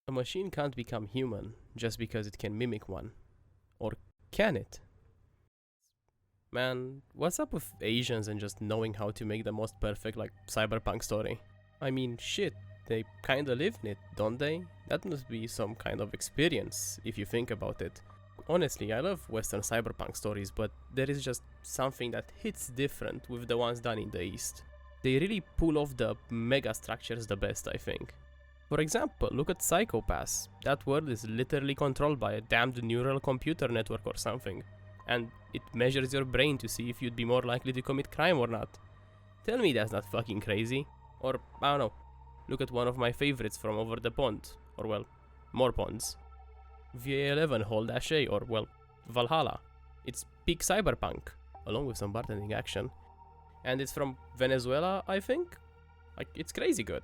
A machine can't become human just because it can mimic one. Or can it? Man, what's up with Asians and just knowing how to make the most perfect, like, cyberpunk story? I mean, shit, they kinda live in it, don't they? That must be some kind of experience, if you think about it. Honestly, I love Western cyberpunk stories, but there is just something that hits different with the ones done in the East. They really pull off the mega structures the best, I think. For example, look at Psycho-Pass. That world is literally controlled by a damned neural computer network or something. And it measures your brain to see if you'd be more likely to commit crime or not. Tell me that's not fucking crazy. Or, I don't know, look at one of my favorites from over the pond. Or, well, more ponds. VA11 Hold-A, or, well, Valhalla. It's peak cyberpunk, along with some bartending action. And it's from Venezuela, I think? Like, it's crazy good.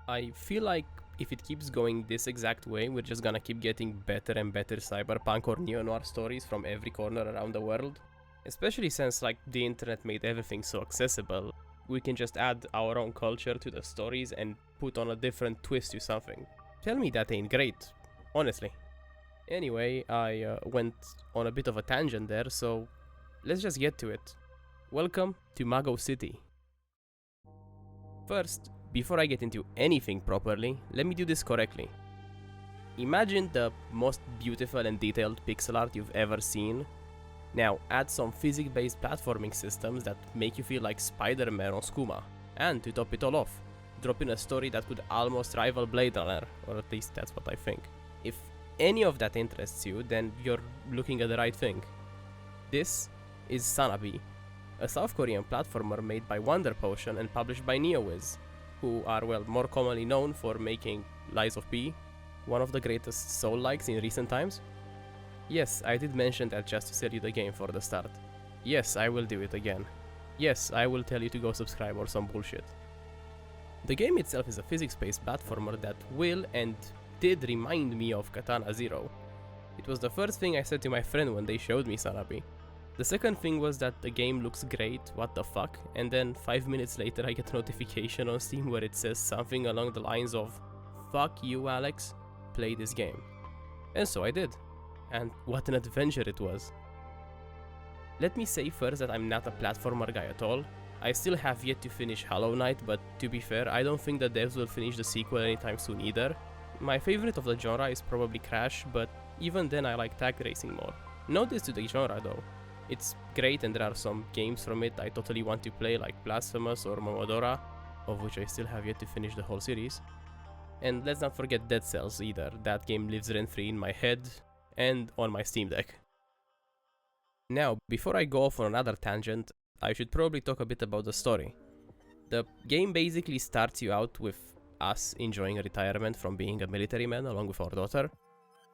I feel like if it keeps going this exact way, we're just gonna keep getting better and better cyberpunk or neo-noir stories from every corner around the world. Especially since, like, the internet made everything so accessible. We can just add our own culture to the stories and put on a different twist to something. Tell me that ain't great, honestly. Anyway, I went on a bit of a tangent there, so let's just get to it. Welcome to Mago City. First, before I get into anything properly, let me do this correctly. Imagine the most beautiful and detailed pixel art you've ever seen. Now add some physics-based platforming systems that make you feel like Spider-Man or Skooma. And to top it all off, drop in a story that could almost rival Bladerunner, or at least that's what I think. If any of that interests you, then you're looking at the right thing. This is Sanabi, a South Korean platformer made by Wonder Potion and published by NeoWiz, who are, well, more commonly known for making Lies of P, one of the greatest Soul-likes in recent times. Yes, I did mention that just to sell you the game for the start. Yes, I will do it again. Yes, I will tell you to go subscribe or some bullshit. The game itself is a physics-based platformer that will and did remind me of Katana Zero. It was the first thing I said to my friend when they showed me Sanabi. The second thing was that the game looks great, what the fuck, and then 5 minutes later I get a notification on Steam where it says something along the lines of "Fuck you, Alex, play this game." And so I did. And what an adventure it was. Let me say first that I'm not a platformer guy at all. I still have yet to finish Hollow Knight, but to be fair, I don't think the devs will finish the sequel anytime soon either. My favorite of the genre is probably Crash, but even then I like tag racing more. No diss to the genre though. It's great and there are some games from it I totally want to play, like Blasphemous or Momodora, of which I still have yet to finish the whole series. And let's not forget Dead Cells either. That game lives rent-free in my head and on my Steam Deck. Now, before I go off on another tangent, I should probably talk a bit about the story. The game basically starts you out with us enjoying a retirement from being a military man along with our daughter.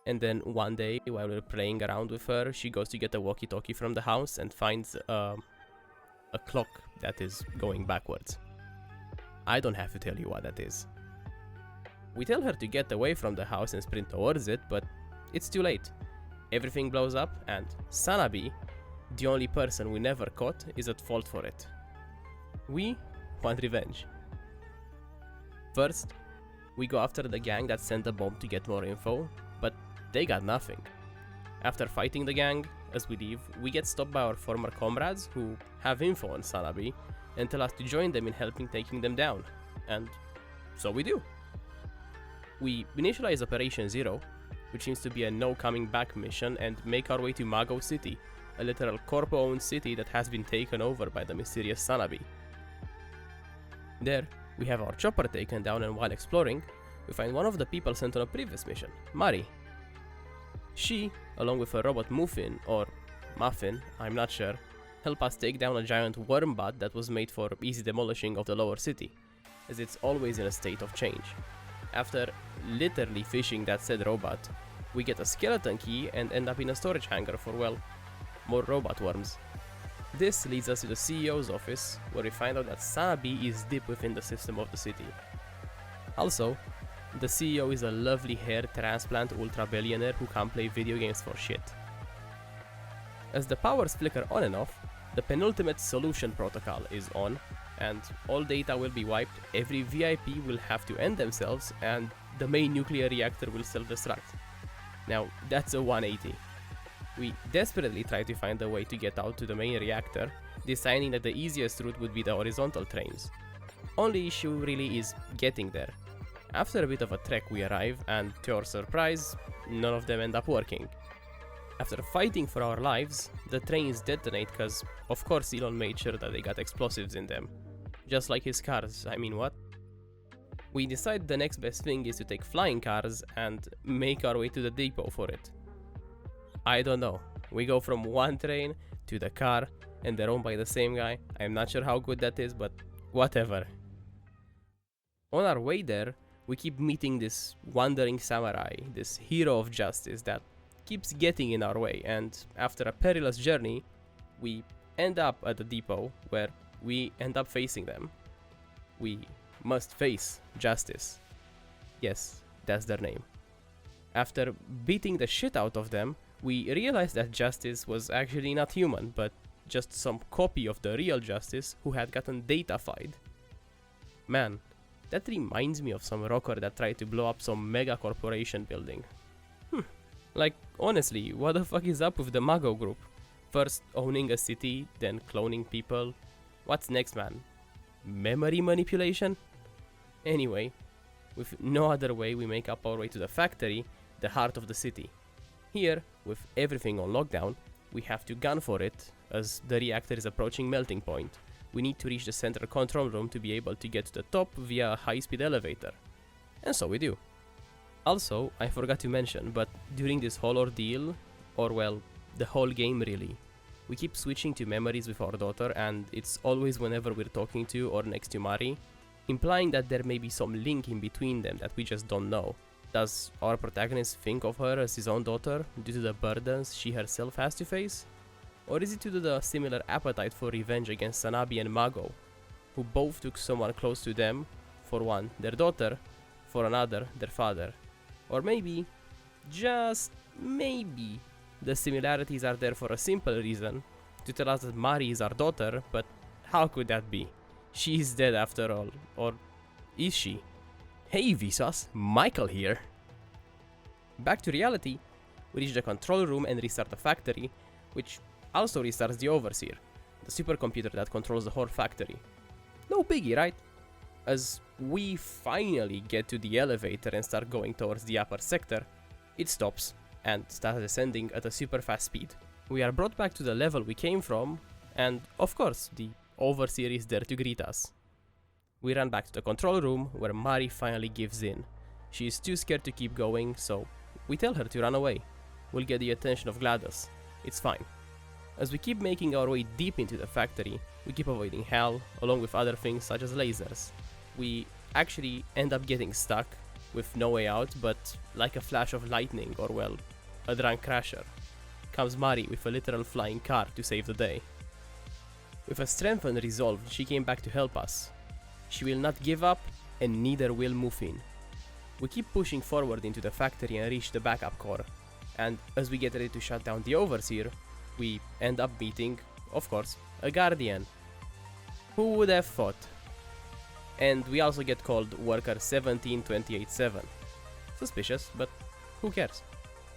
And then one day, while we're playing around with her, she goes to get a walkie-talkie from the house and finds a clock that is going backwards. I don't have to tell you what that is. We tell her to get away from the house and sprint towards it, but it's too late. Everything blows up and Sanabi, the only person we never caught, is at fault for it. We want revenge. First, we go after the gang that sent the bomb to get more info, but they got nothing. After fighting the gang, as we leave, we get stopped by our former comrades who have info on Sanabi and tell us to join them in helping taking them down. And so we do. We initialize Operation Zero, which seems to be a no coming back mission, and make our way to Mago City, a literal corpo-owned city that has been taken over by the mysterious Sanabi. There, we have our chopper taken down, and while exploring, we find one of the people sent on a previous mission, Mari. She, along with her robot Muffin, or Muffin, I'm not sure, help us take down a giant worm bot that was made for easy demolishing of the lower city, as it's always in a state of change. After literally fishing that said robot, we get a skeleton key and end up in a storage hangar for, well, more robot worms. This leads us to the CEO's office, where we find out that Sanabi is deep within the system of the city. Also, the CEO is a lovely hair transplant ultra-billionaire who can't play video games for shit. As the powers flicker on and off, the penultimate solution protocol is on, and all data will be wiped, every VIP will have to end themselves, and the main nuclear reactor will self-destruct. Now, that's a 180. We desperately try to find a way to get out to the main reactor, deciding that the easiest route would be the horizontal trains. Only issue really is getting there. After a bit of a trek we arrive, and to our surprise, none of them end up working. After fighting for our lives, the trains detonate cause of course Elon made sure that they got explosives in them. Just like his cars, I mean what? We decide the next best thing is to take flying cars and make our way to the depot for it. I don't know, we go from one train to the car and they're owned by the same guy. I'm not sure how good that is, but whatever. On our way there, we keep meeting this wandering samurai, this hero of justice that keeps getting in our way, and after a perilous journey, we end up at the depot where we end up facing them. We must face justice. Yes, that's their name. After beating the shit out of them, we realized that Justice was actually not human, but just some copy of the real Justice who had gotten datafied. Man, that reminds me of some rocker that tried to blow up some mega corporation building. Like, honestly, what the fuck is up with the Mago group? First owning a city, then cloning people. What's next, man? Memory manipulation? Anyway, with no other way, we make up our way to the factory, the heart of the city. Here, with everything on lockdown, we have to gun for it, as the reactor is approaching melting point. We need to reach the central control room to be able to get to the top via a high-speed elevator. And so we do. Also, I forgot to mention, but during this whole ordeal, or well, the whole game really, we keep switching to memories with our daughter, and it's always whenever we're talking to or next to Mari, implying that there may be some link in between them that we just don't know. Does our protagonist think of her as his own daughter due to the burdens she herself has to face? Or is it due to the similar appetite for revenge against Sanabi and Mago, who both took someone close to them, for one, their daughter, for another, their father? Or maybe, just maybe, the similarities are there for a simple reason, to tell us that Mari is our daughter, but how could that be? She is dead after all, or is she? Hey Vsauce, Michael here! Back to reality, we reach the control room and restart the factory, which also restarts the Overseer, the supercomputer that controls the whole factory. No biggie, right? As we finally get to the elevator and start going towards the upper sector, it stops and starts descending at a super fast speed. We are brought back to the level we came from, and of course, the Overseer is there to greet us. We run back to the control room, where Mari finally gives in. She is too scared to keep going, so we tell her to run away. We'll get the attention of GLaDOS. It's fine. As we keep making our way deep into the factory, we keep avoiding hell, along with other things such as lasers. We actually end up getting stuck, with no way out, but like a flash of lightning, or well, a drunk crasher, comes Mari with a literal flying car to save the day. With a strengthened resolve, she came back to help us. She will not give up, and neither will Muffin. We keep pushing forward into the factory and reach the backup core, and as we get ready to shut down the Overseer, we end up meeting, of course, a Guardian. Who would have thought? And we also get called Worker 17287. Suspicious, but who cares?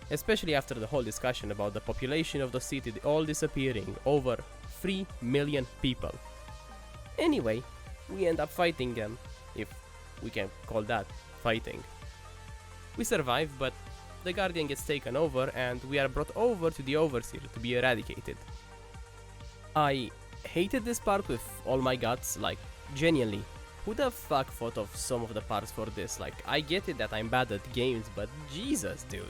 Especially after the whole discussion about the population of the city all disappearing, over 3 million people. Anyway, we end up fighting them, if we can call that fighting. We survive, but the Guardian gets taken over and we are brought over to the Overseer to be eradicated. I hated this part with all my guts, like, genuinely. Who the fuck thought of some of the parts for this? Like, I get it that I'm bad at games, but Jesus, dude.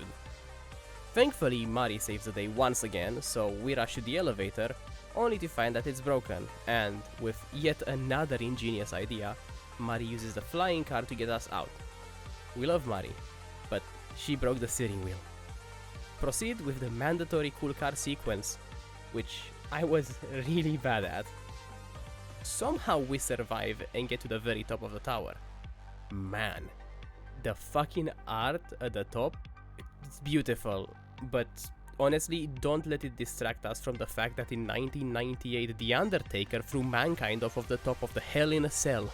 Thankfully, Mari saves the day once again, so we rush to the elevator, only to find that it's broken, and with yet another ingenious idea, Mari uses the flying car to get us out. We love Mari, but she broke the steering wheel. Proceed with the mandatory cool car sequence, which I was really bad at. Somehow we survive and get to the very top of the tower. Man, the fucking art at the top, it's beautiful, but honestly, don't let it distract us from the fact that in 1998 The Undertaker threw Mankind off of the top of the Hell in a Cell.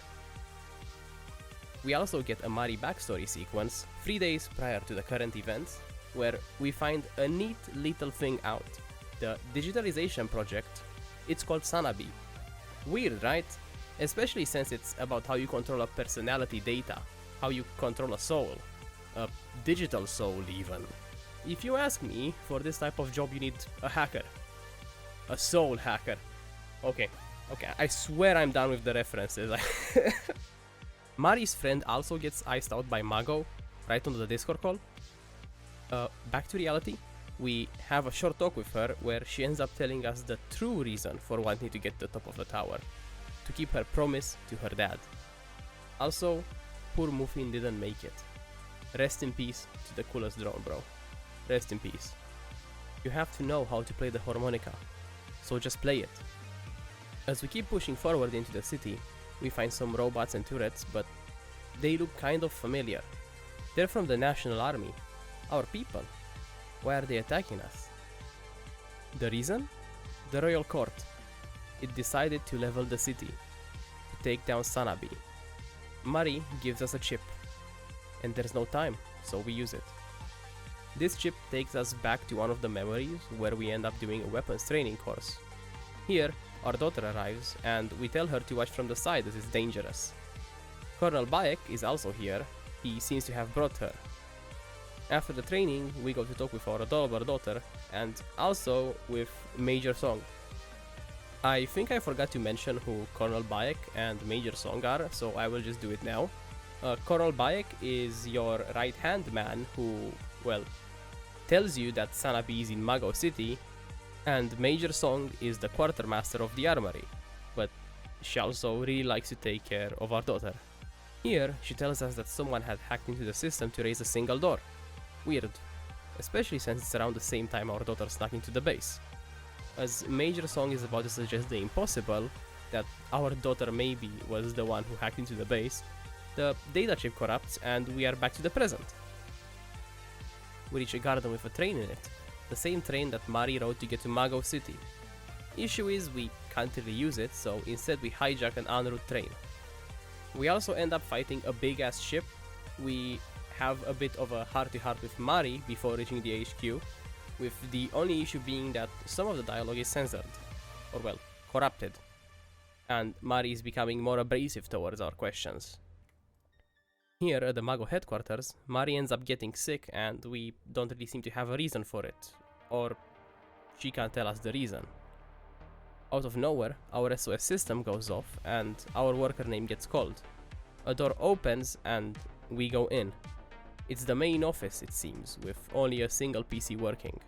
We also get a Mari backstory sequence 3 days prior to the current events, where we find a neat little thing out. The digitalization project, it's called Sanabi. Weird, right? Especially since it's about how you control a personality data, how you control a soul. A digital soul even. If you ask me, for this type of job you need a hacker. A soul hacker. Okay, I swear I'm done with the references. Mari's friend also gets iced out by Mago, right on the Discord call. Back to reality, we have a short talk with her where she ends up telling us the true reason for wanting to get to the top of the tower. To keep her promise to her dad. Also, poor Muffin didn't make it. Rest in peace to the coolest drone, bro. Rest in peace. You have to know how to play the harmonica, so just play it. As we keep pushing forward into the city, we find some robots and turrets, but they look kind of familiar. They're from the National Army, our people. Why are they attacking us? The reason? The royal court. It decided to level the city, to take down Sanabi. Mari gives us a chip, and there's no time, so we use it. This chip takes us back to one of the memories where we end up doing a weapons training course. Here, our daughter arrives, and we tell her to watch from the side as it's dangerous. Colonel Bayek is also here. He seems to have brought her. After the training, we go to talk with our adorable daughter, and also with Major Song. I think I forgot to mention who Colonel Bayek and Major Song are, so I will just do it now. Colonel Bayek is your right-hand man who, well, tells you that Sanabi is in Mago City, and Major Song is the quartermaster of the armory, but she also really likes to take care of our daughter. Here, she tells us that someone had hacked into the system to raise a single door. Weird, especially since it's around the same time our daughter snuck into the base. As Major Song is about to suggest the impossible, that our daughter maybe was the one who hacked into the base, the data chip corrupts and we are back to the present. We reach a garden with a train in it, the same train that Mari rode to get to Mago City. Issue is we can't really use it, so instead we hijack an en route train. We also end up fighting a big ass ship. We have a bit of a heart-to-heart with Mari before reaching the HQ, with the only issue being that some of the dialogue is censored, or well, corrupted, and Mari is becoming more abrasive towards our questions. Here at the Mago headquarters, Mari ends up getting sick and we don't really seem to have a reason for it, or she can't tell us the reason. Out of nowhere, our SOS system goes off and our worker name gets called. A door opens and we go in. It's the main office, it seems, with only a single PC working.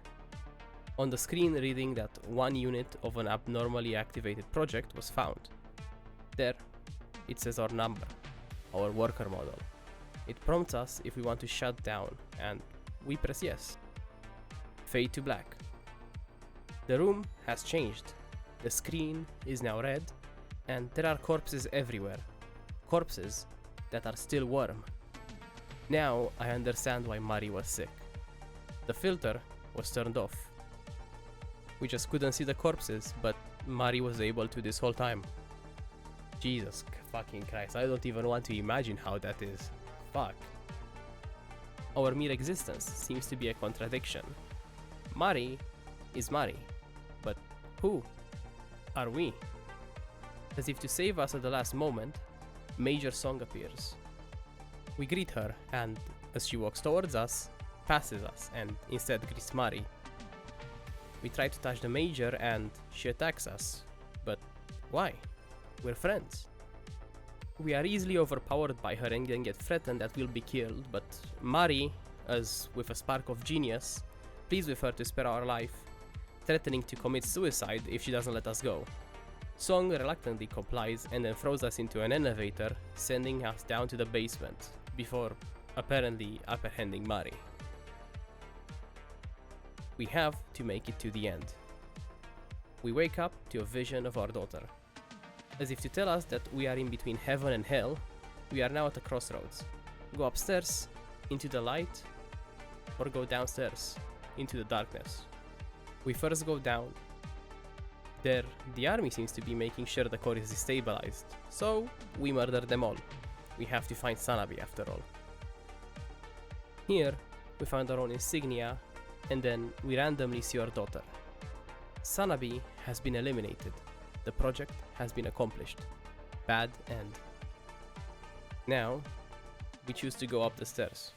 On the screen reading that one unit of an abnormally activated project was found. There, it says our number, our worker model. It prompts us if we want to shut down, and we press yes. Fade to black. The room has changed. The screen is now red, and there are corpses everywhere. Corpses that are still warm. Now I understand why Mari was sick. The filter was turned off. We just couldn't see the corpses, but Mari was able to this whole time. Jesus fucking Christ, I don't even want to imagine how that is. Fuck. Our mere existence seems to be a contradiction. Mari is Mari, but who are we? As if to save us at the last moment, Major Song appears. We greet her, and as she walks towards us, passes us and instead greets Mari. We try to touch the Major and she attacks us, but why? We're friends. We are easily overpowered by her and then get threatened that we'll be killed, but Mari, as with a spark of genius, pleads with her to spare our life, threatening to commit suicide if she doesn't let us go. Song reluctantly complies and then throws us into an elevator, sending us down to the basement, before apparently apprehending Mari. We have to make it to the end. We wake up to a vision of our daughter. As if to tell us that we are in between heaven and hell, we are now at a crossroads. Go upstairs, into the light, or go downstairs, into the darkness. We first go down. There, the army seems to be making sure the core is destabilized, so we murder them all. We have to find Sanabi after all. Here, we find our own insignia, and then we randomly see our daughter. Sanabi has been eliminated. The project has been accomplished. Bad end. Now, we choose to go up the stairs.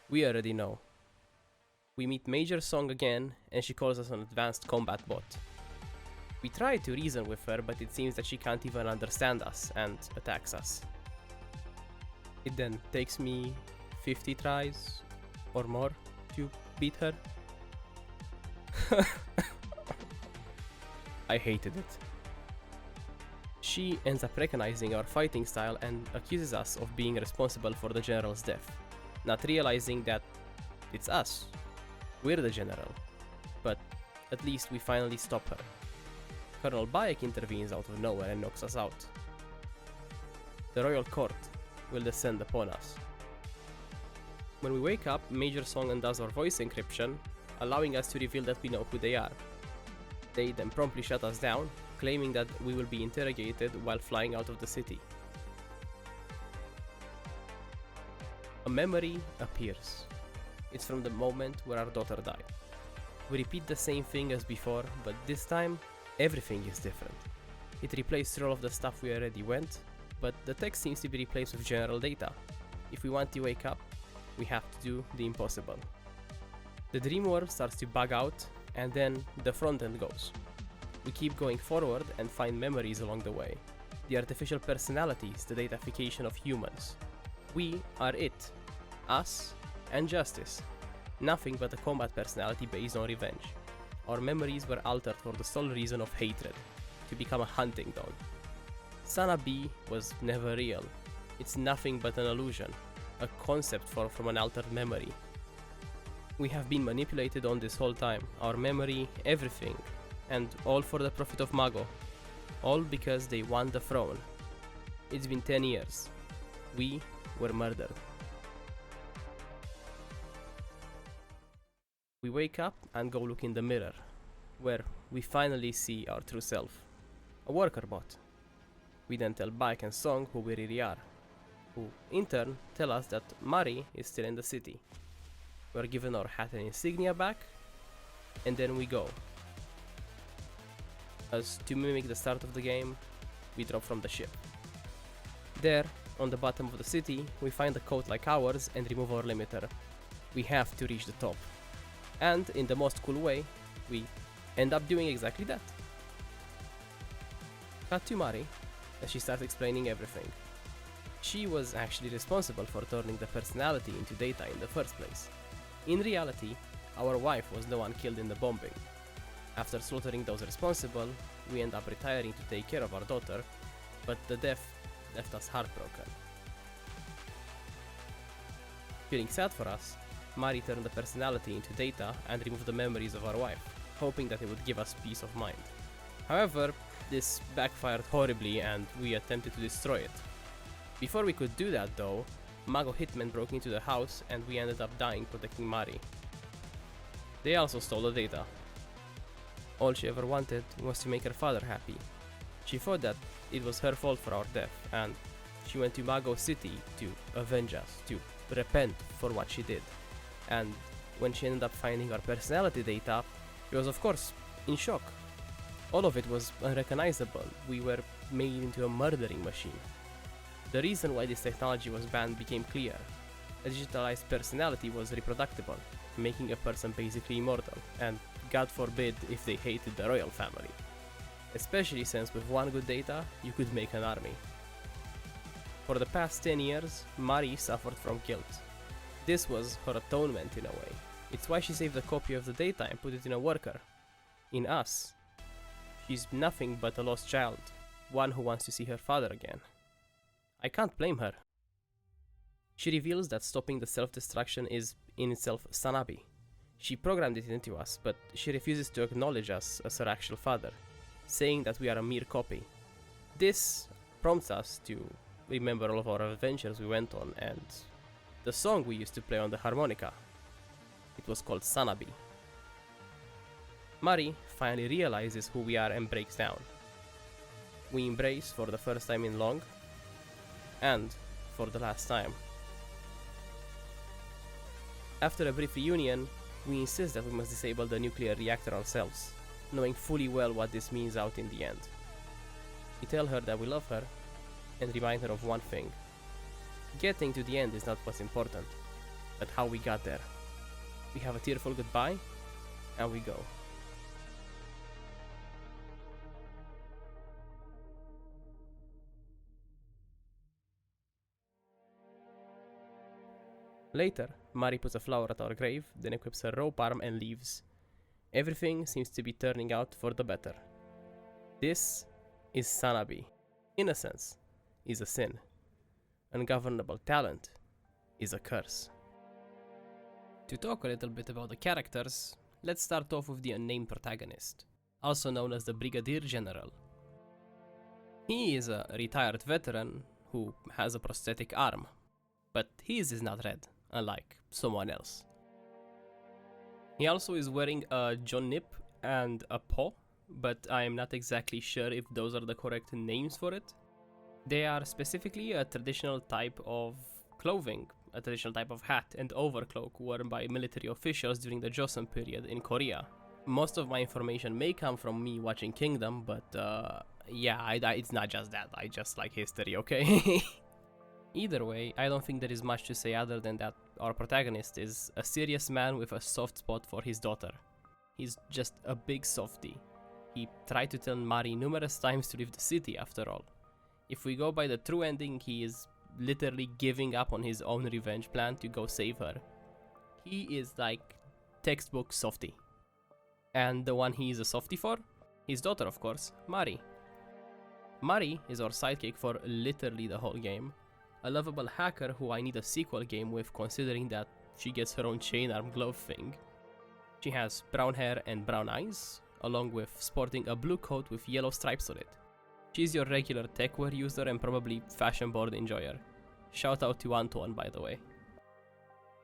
We already know. We meet Major Song again, and she calls us an advanced combat bot. We try to reason with her, but it seems that she can't even understand us and attacks us. It then takes me 50 tries or more to beat her. I hated it. She ends up recognizing our fighting style and accuses us of being responsible for the general's death, not realizing that it's us. We're the general. But at least we finally stop her. Colonel Bayek intervenes out of nowhere and knocks us out. The royal court will descend upon us. When we wake up, Major Song undoes our voice encryption, allowing us to reveal that we know who they are. They then promptly shut us down, claiming that we will be interrogated while flying out of the city. A memory appears. It's from the moment where our daughter died. We repeat the same thing as before, but this time, everything is different. It replaced through all of the stuff we already went, but the text seems to be replaced with general data. If we want to wake up, we have to do the impossible. The dream world starts to bug out, and then the front end goes. We keep going forward and find memories along the way. The artificial personalities, the datafication of humans. We are it. Us and justice. Nothing but a combat personality based on revenge. Our memories were altered for the sole reason of hatred, to become a hunting dog. Sanabi was never real. It's nothing but an illusion, a concept formed from an altered memory. We have been manipulated on this whole time, our memory, everything, and all for the profit of Mago. All because they want the throne. It's been 10 years. We were murdered. We wake up and go look in the mirror, where we finally see our true self. A worker bot. We then tell Bike and Song who we really are, who in turn tell us that Mari is still in the city. We are given our hat and insignia back, and then we go. As to mimic the start of the game, we drop from the ship. There, on the bottom of the city, we find a coat like ours and remove our limiter. We have to reach the top. And in the most cool way, we end up doing exactly that. Cut to Mari, as she starts explaining everything. She was actually responsible for turning the personality into data in the first place. In reality, our wife was the one killed in the bombing. After slaughtering those responsible, we end up retiring to take care of our daughter, but the death left us heartbroken. Feeling sad for us, Mari turned the personality into data and removed the memories of our wife, hoping that it would give us peace of mind. However, this backfired horribly and we attempted to destroy it. Before we could do that though, Mago hitmen broke into the house and we ended up dying protecting Mari. They also stole the data. All she ever wanted was to make her father happy. She thought that it was her fault for our death, and she went to Mago City to avenge us, to repent for what she did. And when she ended up finding our personality data, she was of course in shock. All of it was unrecognizable. We were made into a murdering machine. The reason why this technology was banned became clear. A digitalized personality was reproducible, making a person basically immortal, and God forbid if they hated the royal family. Especially since with one good data, you could make an army. For the past 10 years, Mari suffered from guilt. This was her atonement in a way. It's why she saved a copy of the data and put it in a worker. In us. She's nothing but a lost child, one who wants to see her father again. I can't blame her. She reveals that stopping the self-destruction is in itself Sanabi. She programmed it into us, but she refuses to acknowledge us as her actual father, saying that we are a mere copy. This prompts us to remember all of our adventures we went on and the song we used to play on the harmonica. It was called Sanabi. Mari finally realizes who we are and breaks down. We embrace for the first time in long, and for the last time. After a brief reunion, we insist that we must disable the nuclear reactor ourselves, knowing fully well what this means out in the end. We tell her that we love her, and remind her of one thing. Getting to the end is not what's important, but how we got there. We have a tearful goodbye, and we go. Later, Mari puts a flower at our grave, then equips her rope arm and leaves. Everything seems to be turning out for the better. This is Sanabi. Innocence is a sin. Ungovernable talent is a curse. To talk a little bit about the characters, let's start off with the unnamed protagonist, also known as the Brigadier General. He is a retired veteran who has a prosthetic arm, but his is not red, unlike someone else. He also is wearing a John Nip and a paw, but I am not exactly sure if those are the correct names for it. They are specifically a traditional type of clothing, a traditional type of hat and overcloak worn by military officials during the Joseon period in Korea. Most of my information may come from me watching Kingdom, but yeah, it's not just that, I just like history, okay? Either way, I don't think there is much to say other than that our protagonist is a serious man with a soft spot for his daughter. He's just a big softie. He tried to tell Mari numerous times to leave the city after all. If we go by the true ending, he is literally giving up on his own revenge plan to go save her. He is like textbook softie. And the one he is a softie for? His daughter, of course, Mari. Mari is our sidekick for literally the whole game. A lovable hacker who I need a sequel game with, considering that she gets her own chain arm glove thing. She has brown hair and brown eyes, along with sporting a blue coat with yellow stripes on it. She's your regular techwear user and probably fashion board enjoyer. Shout out to Antoine, by the way.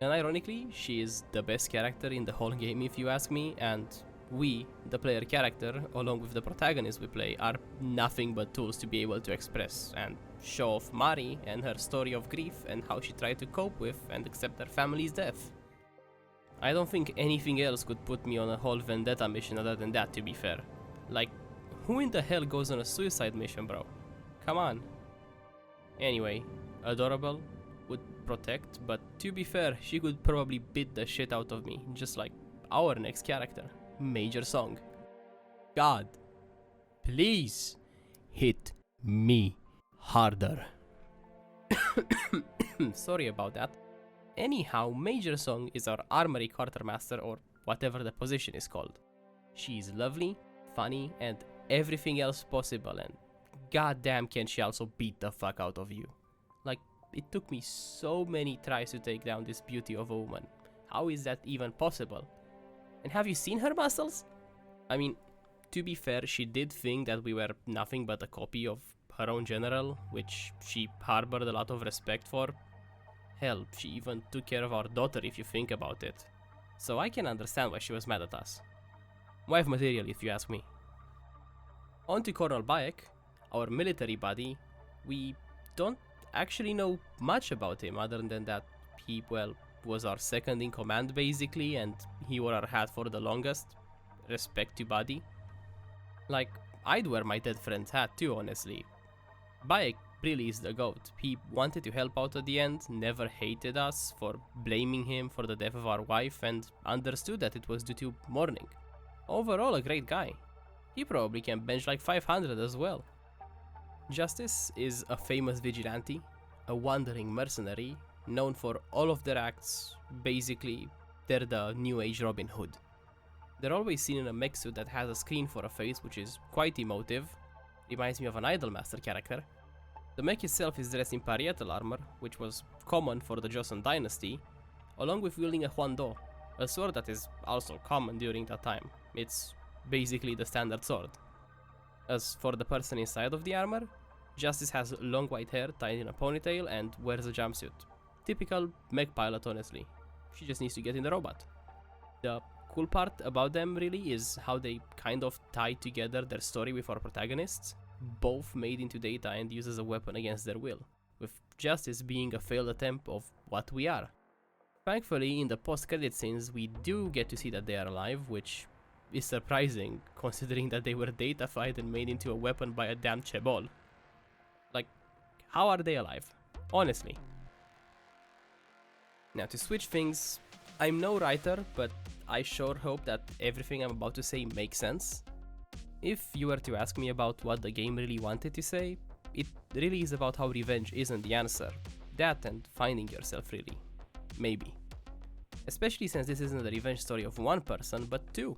And ironically, she is the best character in the whole game if you ask me, and we, the player character, along with the protagonist we play, are nothing but tools to be able to express and show off Mari and her story of grief and how she tried to cope with and accept her family's death. I don't think anything else could put me on a whole vendetta mission other than that, to be fair. Like, who in the hell goes on a suicide mission, bro? Come on. Anyway, adorable, would protect, but to be fair, she could probably beat the shit out of me, just like our next character, Major Song. God, please hit me harder. Sorry about that. Anyhow, Major Song is our armory quartermaster, or whatever the position is called. She is lovely, funny, and everything else possible, and goddamn can she also beat the fuck out of you. Like, it took me so many tries to take down this beauty of a woman. How is that even possible? And have you seen her muscles? I mean, to be fair, she did think that we were nothing but a copy of her own general, which she harbored a lot of respect for. Hell, she even took care of our daughter if you think about it. So I can understand why she was mad at us. Wife material if you ask me. On to Colonel Bayek, our military buddy. We don't actually know much about him other than that he, well, was our second in command basically, and he wore our hat for the longest. Respect to buddy. Like, I'd wear my dead friend's hat too, honestly. Bayek really is the GOAT. He wanted to help out at the end, never hated us for blaming him for the death of our wife, and understood that it was due to mourning. Overall, a great guy. He probably can bench like 500 as well. Justice is a famous vigilante, a wandering mercenary, known for all of their acts. Basically, they're the new age Robin Hood. They're always seen in a mech suit that has a screen for a face, which is quite emotive. Reminds me of an Idolmaster character. The mech itself is dressed in parietal armor, which was common for the Joseon dynasty, along with wielding a Hwando, a sword that is also common during that time. It's basically the standard sword. As for the person inside of the armor, Justice has long white hair tied in a ponytail and wears a jumpsuit. Typical mech pilot, honestly. She just needs to get in the robot. The cool part about them really is how they kind of tie together their story with our protagonists, both made into data and used as a weapon against their will, with justice being a failed attempt of what we are. Thankfully, in the post-credit scenes, we do get to see that they are alive, which is surprising, considering that they were datafied and made into a weapon by a damn Chebol. Like, how are they alive? Honestly. Now, to switch things, I'm no writer, but I sure hope that everything I'm about to say makes sense. If you were to ask me about what the game really wanted to say, it really is about how revenge isn't the answer. That and finding yourself, really. Maybe. Especially since this isn't a revenge story of one person, but two.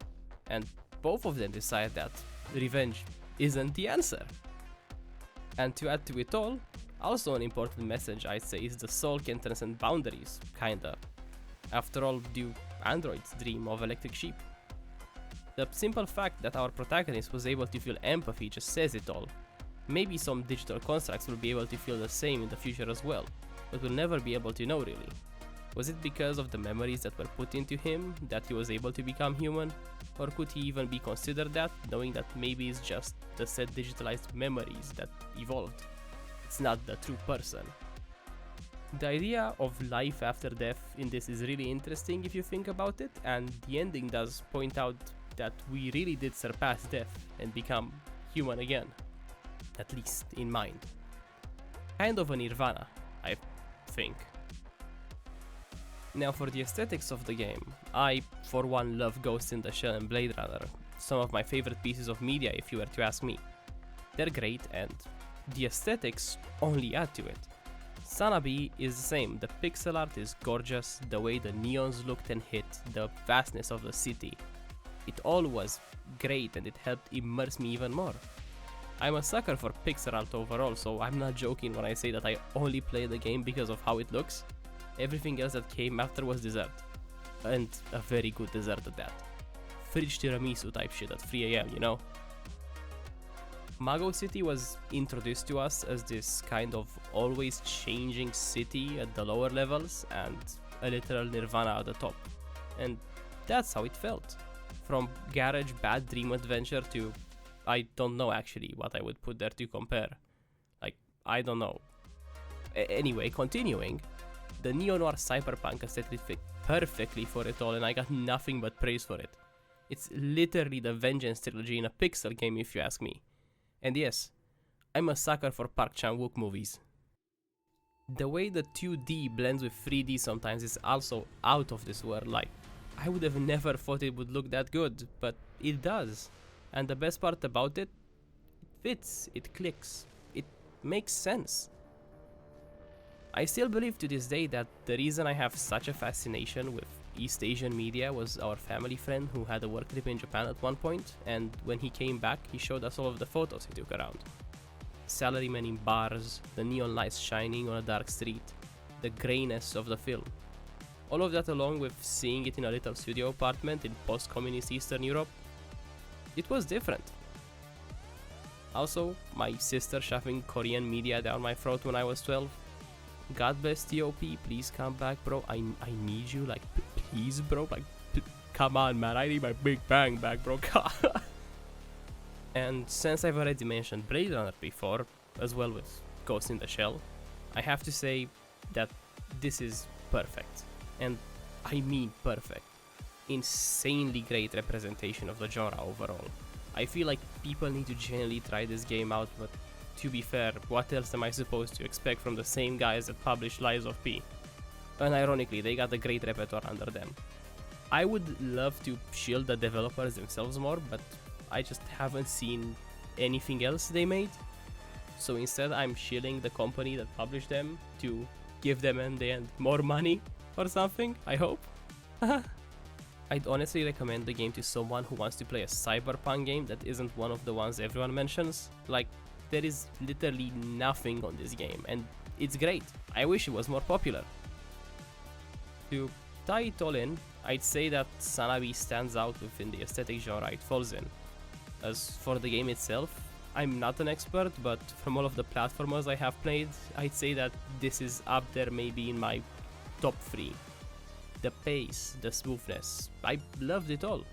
And both of them decide that revenge isn't the answer. And to add to it all, also an important message I'd say is the soul can transcend boundaries, kinda. After all, do androids dream of electric sheep? The simple fact that our protagonist was able to feel empathy just says it all. Maybe some digital constructs will be able to feel the same in the future as well, but we'll never be able to know really. Was it because of the memories that were put into him that he was able to become human? Or could he even be considered that, knowing that maybe it's just the said digitalized memories that evolved? It's not the true person. The idea of life after death in this is really interesting if you think about it, and the ending does point out that we really did surpass death and become human again. At least in mind. Kind of a nirvana, I think. Now for the aesthetics of the game, I for one love Ghost in the Shell and Bladerunner, some of my favorite pieces of media if you were to ask me. They're great and the aesthetics only add to it. Sanabi is the same, the pixel art is gorgeous, the way the neons looked and hit, the vastness of the city. It all was great and it helped immerse me even more. I'm a sucker for pixel art overall, so I'm not joking when I say that I only play the game because of how it looks. Everything else that came after was dessert. And a very good dessert at that. Fridge tiramisu type shit at 3 AM, you know? Mago City was introduced to us as this kind of always changing city at the lower levels and a literal nirvana at the top. And that's how it felt. From garage bad dream adventure to I don't know actually what I would put there to compare. Like, I don't know. Anyway, continuing, the neo-noir cyberpunk aesthetic fit perfectly for it all and I got nothing but praise for it. It's literally the Vengeance trilogy in a pixel game if you ask me. And yes, I'm a sucker for Park Chan-wook movies. The way the 2D blends with 3D sometimes is also out of this world, like, I would have never thought it would look that good, but it does. And the best part about it fits, it clicks, it makes sense. I still believe to this day that the reason I have such a fascination with East Asian media was our family friend who had a work trip in Japan at one point, and when he came back he showed us all of the photos he took around. Salarymen in bars, the neon lights shining on a dark street, the greyness of the film. All of that along with seeing it in a little studio apartment in post-communist Eastern Europe. It was different. Also, my sister shoving Korean media down my throat when I was 12. God bless TOP, please come back bro, I need you, like please bro, like come on man, I need my Big Bang back bro. And since I've already mentioned Bladerunner before, as well with Ghost in the Shell, I have to say that this is perfect. And I mean perfect. Insanely great representation of the genre overall. I feel like people need to genuinely try this game out, but to be fair, what else am I supposed to expect from the same guys that published Lies of P? And ironically, they got a great repertoire under them. I would love to shield the developers themselves more, but I just haven't seen anything else they made. So instead I'm shielding the company that published them to give them in the end more money or something, I hope. I'd honestly recommend the game to someone who wants to play a cyberpunk game that isn't one of the ones everyone mentions. Like, there is literally nothing on this game and it's great. I wish it was more popular. To tie it all in, I'd say that Sanabi stands out within the aesthetic genre it falls in. As for the game itself, I'm not an expert, but from all of the platformers I have played, I'd say that this is up there maybe in my top 3. The pace, the smoothness, I loved it all.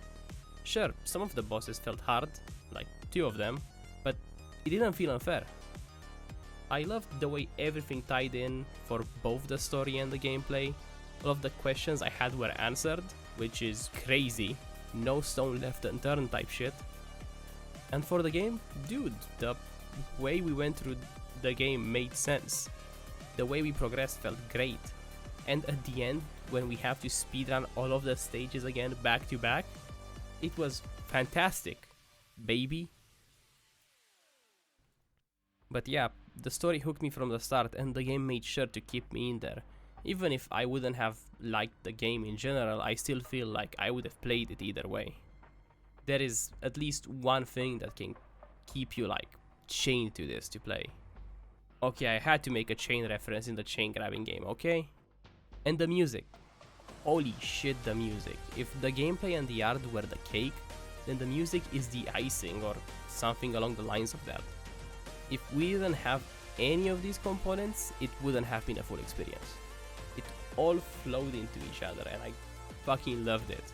Sure, some of the bosses felt hard, like 2 of them, but it didn't feel unfair. I loved the way everything tied in for both the story and the gameplay. All of the questions I had were answered, which is crazy. No stone left unturned type shit. And for the game, dude, the way we went through the game made sense. The way we progressed felt great. And at the end, when we have to speedrun all of the stages again back to back, it was fantastic, baby. But yeah, the story hooked me from the start and the game made sure to keep me in there. Even if I wouldn't have liked the game in general, I still feel like I would have played it either way. There is at least one thing that can keep you like chained to this to play. Okay, I had to make a chain reference in the chain grabbing game, okay? And the music. Holy shit, the music. If the gameplay and the art were the cake, then the music is the icing or something along the lines of that. If we didn't have any of these components, it wouldn't have been a full experience. It all flowed into each other and I fucking loved it.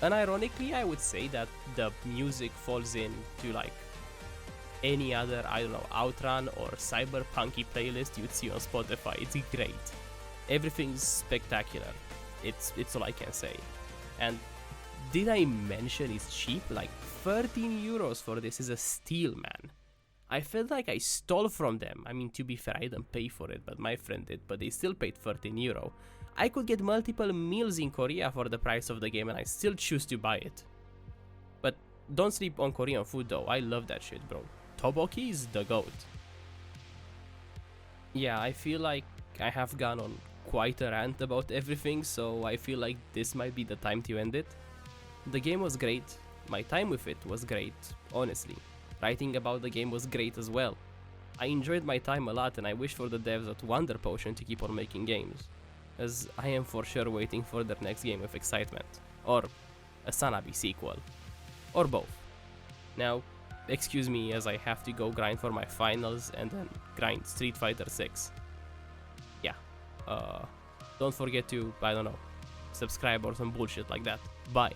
Unironically, I would say that the music falls into like any other, I don't know, Outrun or cyberpunky playlist you'd see on Spotify. It's great. Everything's spectacular. It's all I can say. And did I mention it's cheap? Like 13 euros for this is a steal, man. I felt like I stole from them. I mean, to be fair, I didn't pay for it, but my friend did, but they still paid 13 euro. I could get multiple meals in Korea for the price of the game and I still choose to buy it. But don't sleep on Korean food though, I love that shit, bro. Tteokbokki is the goat. Yeah, I feel like I have gone on quite a rant about everything, so I feel like this might be the time to end it. The game was great, my time with it was great, honestly. Writing about the game was great as well. I enjoyed my time a lot and I wish for the devs at Wonder Potion to keep on making games, as I am for sure waiting for their next game with excitement, or a Sanabi sequel, or both. Now, excuse me as I have to go grind for my finals and then grind Street Fighter 6. Yeah, don't forget to, I don't know, subscribe or some bullshit like that. Bye.